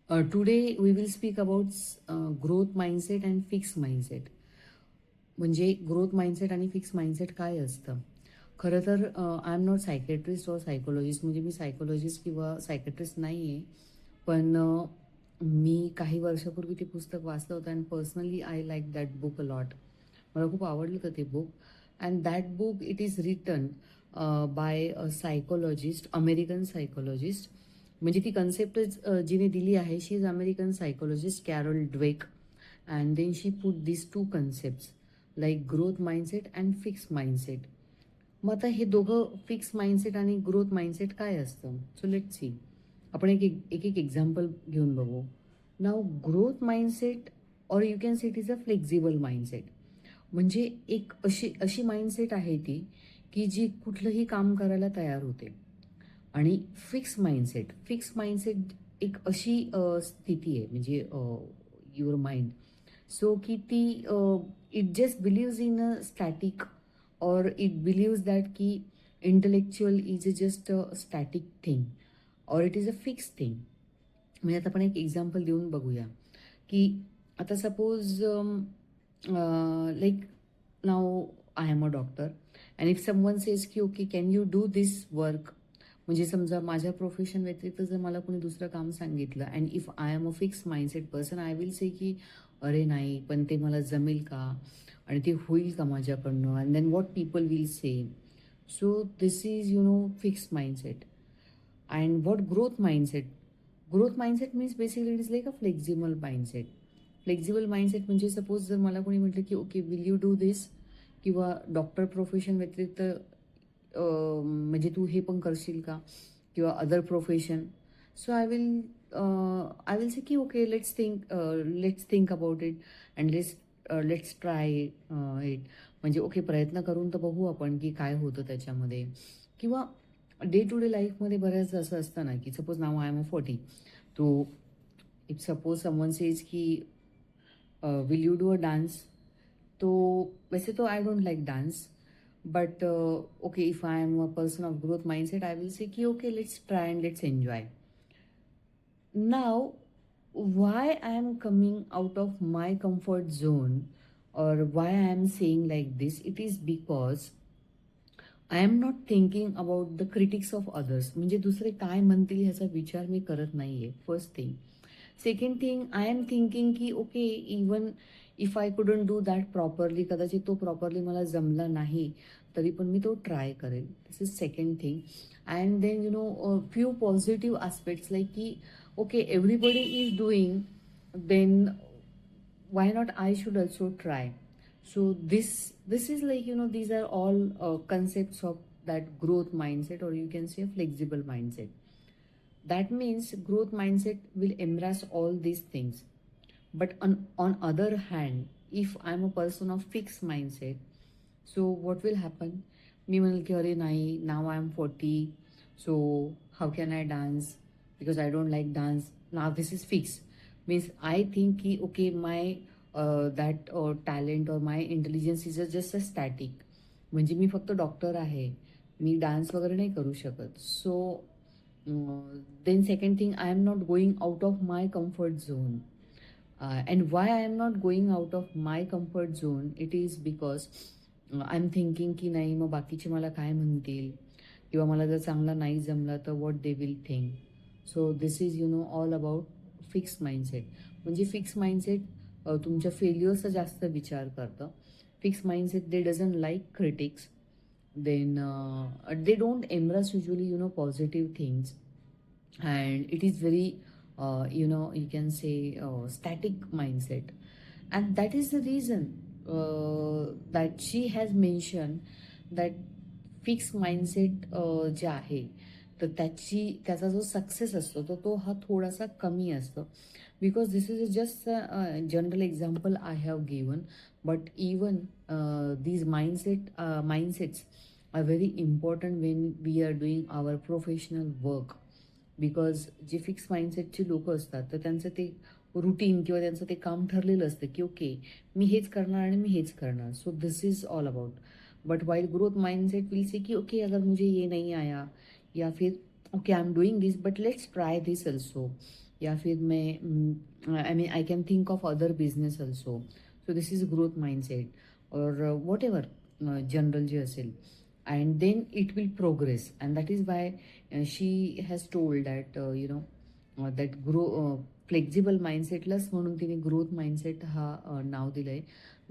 Today we will speak about growth mindset and fixed mindset. म्हणजे growth mindset आणि fix mindset काय असतं. खरं तर आय एम नॉट सायकेट्रिस्ट और सायकोलॉजिस्ट, म्हणजे मी सायकोलॉजिस्ट किंवा सायकेट्रिस्ट नाही आहे. पण मी काही वर्षापूर्वी ते पुस्तक वाचलं होतं and personally I like that book a lot. मला खूप आवडलं होतं ते book. And that book it is written by a psychologist, American psychologist. म्हणजे ती कन्सेप्टच जिने दिली आहे, she is American psychologist Carol Dweck. And then she put this two concepts like growth mindset and fix mindset. मग आता हे दोघं फिक्स माइंडसेट आणि ग्रोथ माइंडसेट काय असतं, सो लेट सी. आपण एक एक एक एक्झाम्पल घेऊन बघू. नाव ग्रोथ माइंडसेट और you can say it is a flexible mindset. म्हणजे एक अशी अशी माइंडसेट आहे ती की जी कुठलंही काम करायला तयार होते. आणि फिक्स माइंडसेट एक अशी स्थिती आहे, म्हणजे युअर माइंड, सो की ती it just believes in a static, और इट बिलीव्स दॅट की intellectual is a just a static thing, और it is a fix thing. म्हणजे आता आपण एक एक्झाम्पल देऊन बघूया की आता suppose like now I am a doctor and if someone says की okay can you do this work. म्हणजे समजा माझ्या प्रोफेशन व्यतिरिक्त जर मला कोणी दुसरं काम सांगितलं and if I am a fix mindset person, I will say की अरे नाही, पण ते मला जमेल का आणि ते होईल का माझ्याकडनं, and then what people will say. So this is fix mindset. And what growth mindset. Growth mindset means basically it is like a flexible mindset. Flexible mindset म्हणजे सपोज जर मला कोणी म्हटलं की okay will you do this, किंवा doctor profession व्यतिरिक्त म्हणजे तू हे पण करशील का, किंवा other profession. So I will say की okay let's think about it and let's try it. म्हणजे ओके प्रयत्न करून तर बघू आपण की काय होतं त्याच्यामध्ये. किंवा डे टू डे लाईफमध्ये बऱ्याच असं असतं ना की suppose now I am a 40. तो इफ सपोज समवन सेज की will you do a dance. तो वैसे तो I don't like dance, but okay if I am a person of growth mindset I will say कि okay let's try and let's enjoy. Now, why I am coming out of my comfort zone, or why I am saying like this, it is because I am not thinking about the critics of others. म्हणजे दुसरे काय म्हणतील ह्याचा विचार मी करत नाही आहे, first thing. Second thing, I am thinking की okay even if I couldn't do that properly, कदाचित तो प्रॉपरली मला जमला नाही तरी पण मी तो ट्राय करेल. This is second thing. And then few positive aspects like की okay everybody is doing, then why not I should also try. So this is like these are all concepts of that growth mindset, or you can say a flexible mindset. That means growth mindset will embrace all these things. But on other hand, if I'm a person of fixed mindset, so what will happen? मी म्हणेल की अरे नाही, now I am 40, so how can I dance, because I don't like dance. Now this is fix. Means I think की okay my that talent और my intelligence is just a static. म्हणजे मी फक्त डॉक्टर आहे, मी dance वगैरे नाही करू शकत. So then second thing, I am not going out of my comfort zone. And why I am not going out of my comfort zone, it is because I am thinking की नाही मग बाकीचे मला काय म्हणतील, किंवा मला जर चांगला नाही जमला तर what they will think. So this is all about fix mindset. म्हणजे फिक्स माइंडसेट तुमच्या फेल्युअर्सचा जास्त विचार करतं. Fix mindset they doesn't like critics. Then they don't embrace usually positive things, and it is very you can say static mindset. And that is the reason that she has mentioned that fix mindset जे आहे तर त्याचा जो success असतो तर तो हा थोडासा कमी असतो. Because this is just general example I have given. But even these mindsets are very important when we are doing our professional work. Because जे फिक्स माइंडसेटची लोक असतात तर त्यांचं ते रुटीन किंवा त्यांचं ते काम ठरलेलं असतं की ओके मी हेच करणार आणि मी हेच करणार. So this is all about. But while growth mindset will say कि ओके अगर मुझे ये नहीं आया, या फिर okay, I'm doing this, but let's try this also. या फिर मैं I mean I can think of other business also. So this is growth mindset और वॉट एव्हर जनरल जे असेल. And then it will progress and that is why she has told that that flexible माइंडसेटलाच म्हणून तिने growth mindset हा नाव दिलं आहे.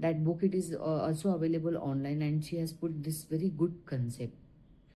That book it is also available online and she has put this very good concept.